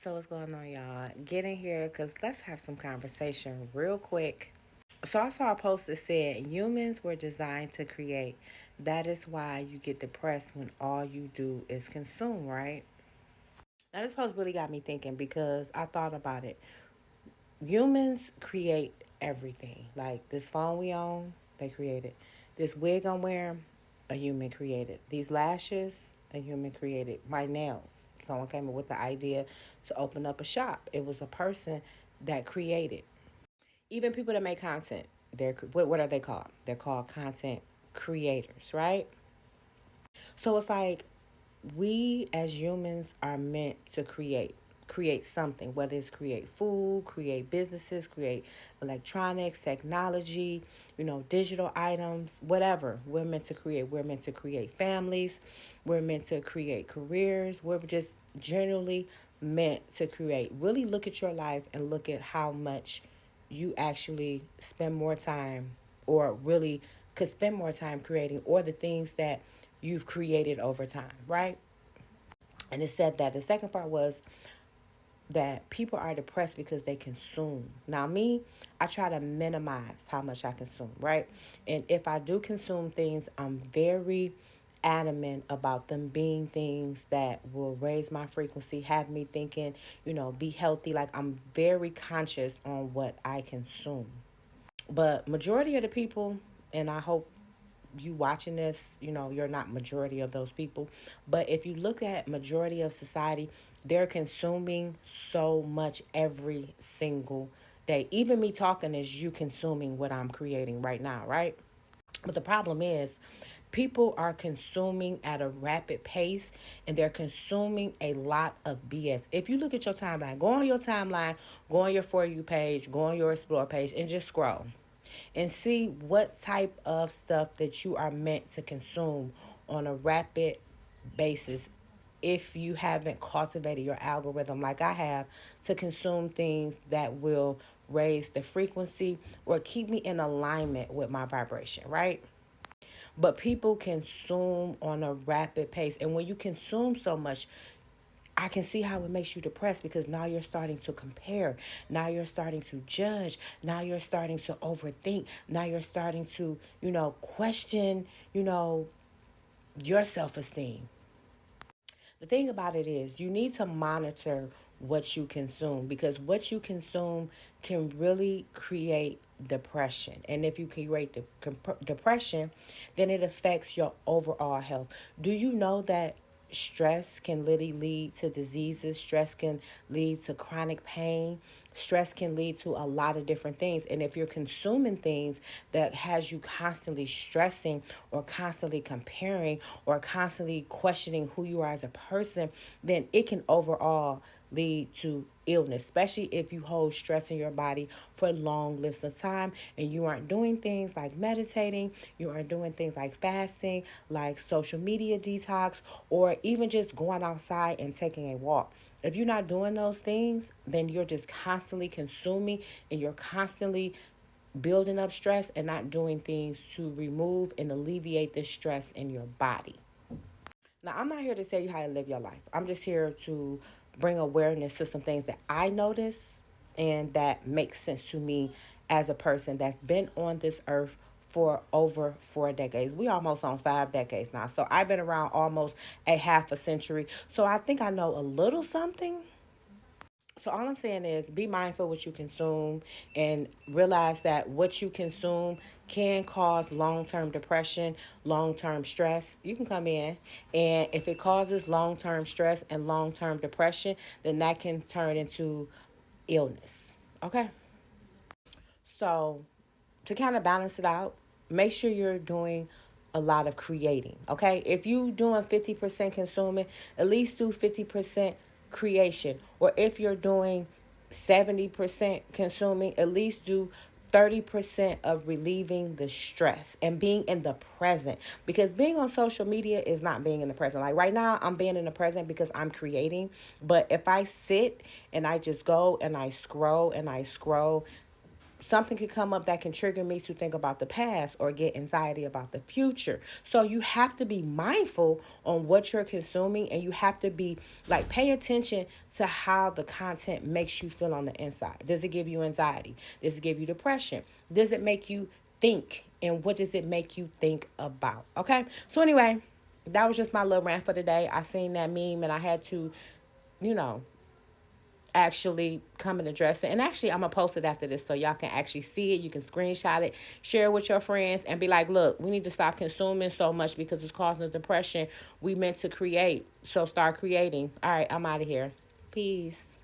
So what's going on, y'all? Get in here because let's have some conversation real quick. So I saw a post that said humans were designed to create. That is why you get depressed when all you do is consume, right? Now this post really got me thinking because I thought about it. Humans create everything. Like this phone we own, they created. This wig I'm wearing, a human created. These lashes, a human created. My nails, someone came up with the idea to open up a shop. It was a person that created. Even people that make content, what are they called? They're called content creators, right? So it's like we as humans are meant to create something, whether it's create food, create businesses, create electronics, technology, digital items, whatever. We're meant to create families, we're meant to create careers, we're just generally meant to create. Really look at your life and look at how much you actually spend more time, or really could spend more time creating, or the things that you've created over time, right? And it said that the second part was that people are depressed because they consume. Now, me, I try to minimize how much I consume, right? And if I do consume things, I'm very adamant about them being things that will raise my frequency, have me thinking, be healthy. Like I'm very conscious on what I consume. But majority of the people, and I hope you watching this, you're not majority of those people, but if you look at majority of society, they're consuming so much every single day. Even me talking is you consuming what I'm creating right now, right? But the problem is people are consuming at a rapid pace, and they're consuming a lot of BS. If you look at your timeline, go on your timeline, go on your For You page, go on your Explore page, and just scroll and see what type of stuff that you are meant to consume on a rapid basis if you haven't cultivated your algorithm like I have to consume things that will raise the frequency or keep me in alignment with my vibration, right? But people consume on a rapid pace. And when you consume so much, I can see how it makes you depressed because now you're starting to compare. Now you're starting to judge. Now you're starting to overthink. Now you're starting to, question, your self esteem. The thing about it is, you need to monitor what you consume because what you consume can really create depression. And if you create depression, then it affects your overall health. Do you know that stress can literally lead to diseases? Stress can lead to chronic pain. Stress can lead to a lot of different things. And if you're consuming things that has you constantly stressing or constantly comparing or constantly questioning who you are as a person, then it can overall lead to illness, especially if you hold stress in your body for long lists of time and you aren't doing things like meditating, you aren't doing things like fasting, like social media detox, or even just going outside and taking a walk. If you're not doing those things, then you're just constantly consuming and you're constantly building up stress and not doing things to remove and alleviate the stress in your body. Now, I'm not here to tell you how to live your life. I'm just here to bring awareness to some things that I notice and that makes sense to me as a person that's been on this earth for over 4 decades. We almost on 5 decades now. So I've been around almost a half a century. So I think I know a little something. So all I'm saying is be mindful what you consume and realize that what you consume can cause long-term depression, long-term stress. You can come in, and if it causes long-term stress and long-term depression, then that can turn into illness. Okay? So to kind of balance it out, make sure you're doing a lot of creating. Okay, if you doing 50% consuming, at least do 50% creation. Or if you're doing 70% consuming, at least do 30% of relieving the stress and being in the present, because being on social media is not being in the present. Like right now I'm being in the present because I'm creating, but if I sit and I just go and I scroll and I scroll, something could come up that can trigger me to think about the past or get anxiety about the future. So you have to be mindful on what you're consuming, and you have to be like, pay attention to how the content makes you feel on the inside. Does it give you anxiety? Does it give you depression? Does it make you think? And what does it make you think about? Okay. So anyway, that was just my little rant for today. I seen that meme and I had to, you know, actually come and address it. And actually, I'm going to post it after this so y'all can actually see it. You can screenshot it, share it with your friends, and be like, look, we need to stop consuming so much because it's causing us depression. We meant to create. So start creating. All right, I'm out of here. Peace.